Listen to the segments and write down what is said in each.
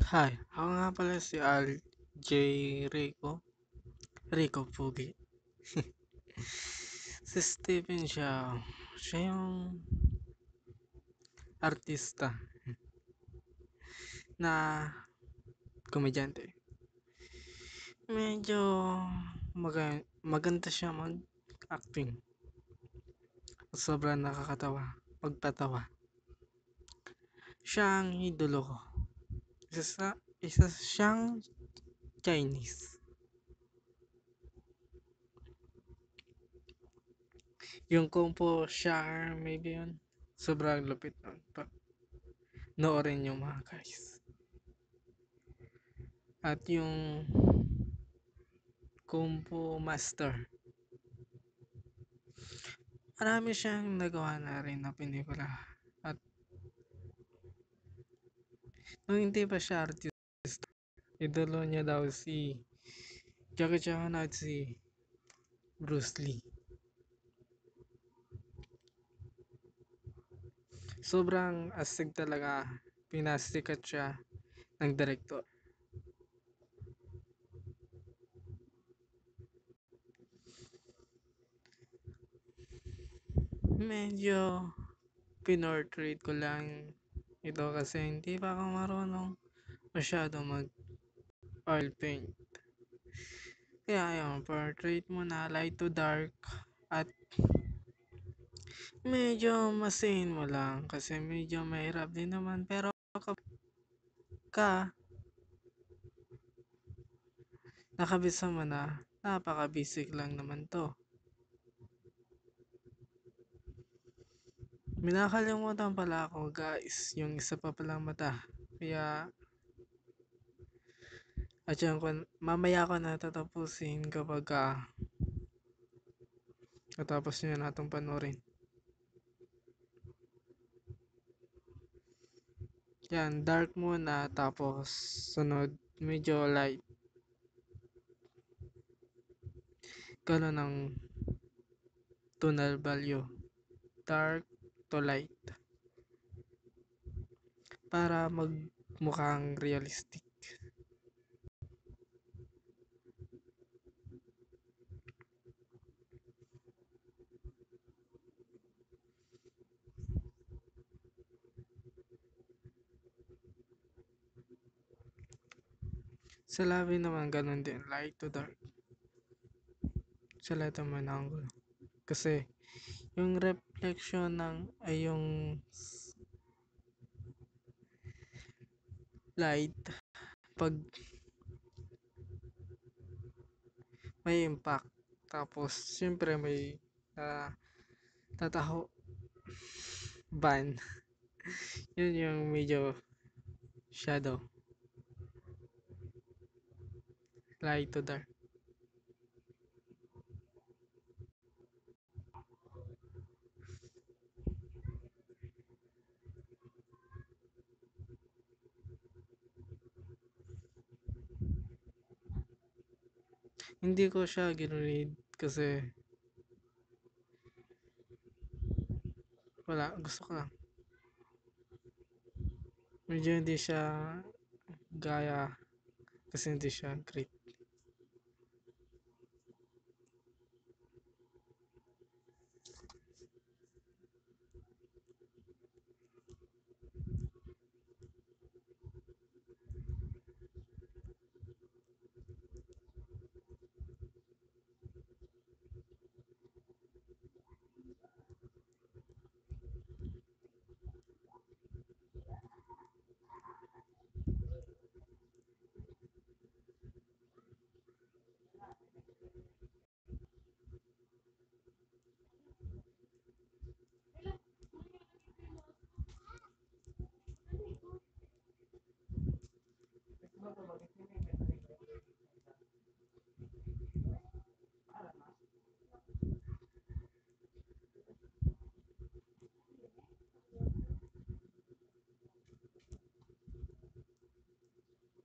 Hi, ako nga pala si J. Rico. Rico Pugi. Si Stephen siya yung artista na komedyante. Medyo maganda siya mag-acting. Sobrang nakakatawa, magpatawa. Siya ang idolo ko. Isa siyang Chinese. Yung Kung Fu Char, maybe yun. Sobrang lupit nun. Noorin yung mga guys. At yung Kung Fu Master. Marami siyang nagawa na rin na pelikula. At nung hindi pa siya artist, idolo niya daw si Jackie Chan at si Bruce Lee. Sobrang astig talaga. Pinasikat siya ng director. Medyo pinortrait ko lang ito kasi hindi pa ako marunong masyado mag oil paint. Kaya yung portrait mo na light to dark at medyo masin mo lang kasi medyo mahirap din naman, pero kapag ka nakabisa mo na, napaka-basic lang naman to. Minakalimutan pala ako guys, yung isa pa palang mata. Kaya adyan ko, mamaya ko na tatapusin kapag natapos nyo na itong panoorin. Yan, dark muna tapos sunod medyo light. Gano'n ng tonal value. Dark to light. Para magmukhang realistic. Sa labi naman ganun din, light to dark. Sa lahat naman angle. Kasi yung reflection ng ay yung light pag may impact, tapos siyempre may tataho ban. Yun yung medyo shadow, light to dark. Hindi ko siya ginoread kasi wala, gusto ko lang. Medyo hindi siya gaya kasi hindi siya great.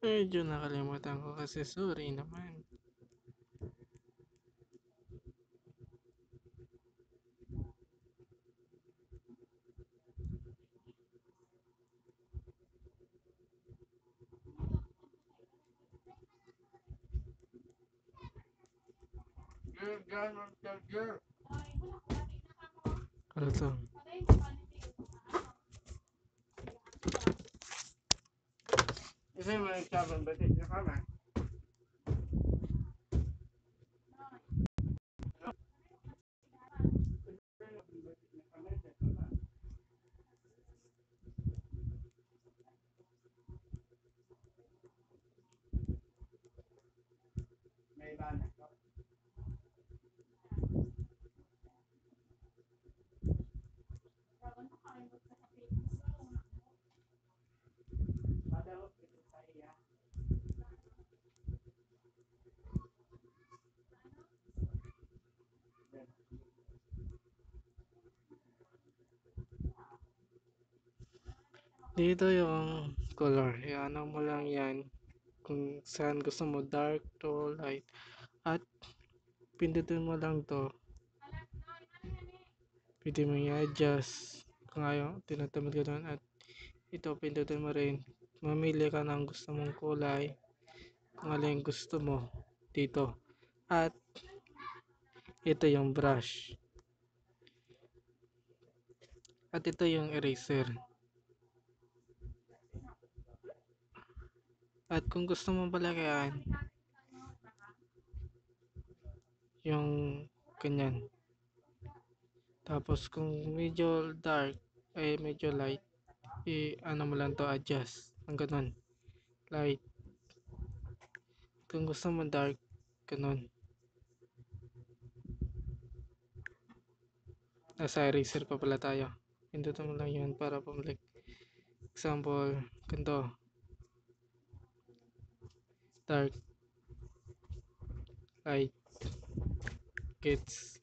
Medyo nakalimutan ko kasi sorry naman. Ano to? Kasi may sabon ba din? Kama? May bana. Dito yung color. Iyan mo lang yan. Kung saan gusto mo, dark to light. At pindutin mo lang to. Pwede mo i-adjust kung ayaw, tinatamad ka doon. At ito, pindutin mo rin. Mamili ka ng gusto mong kulay. Kung alin gusto mo dito. At ito yung brush. At ito yung eraser. At kung gusto mo palagyan yung ganyan. Tapos kung medyo dark ay medyo light, ano mo lang to, adjust ang ganun, light. Kung gusto mo dark, ganun. Nasa eraser pa pala tayo. Pindutin mo lang yun para pumalik. Example, ganito, dark, light, gets.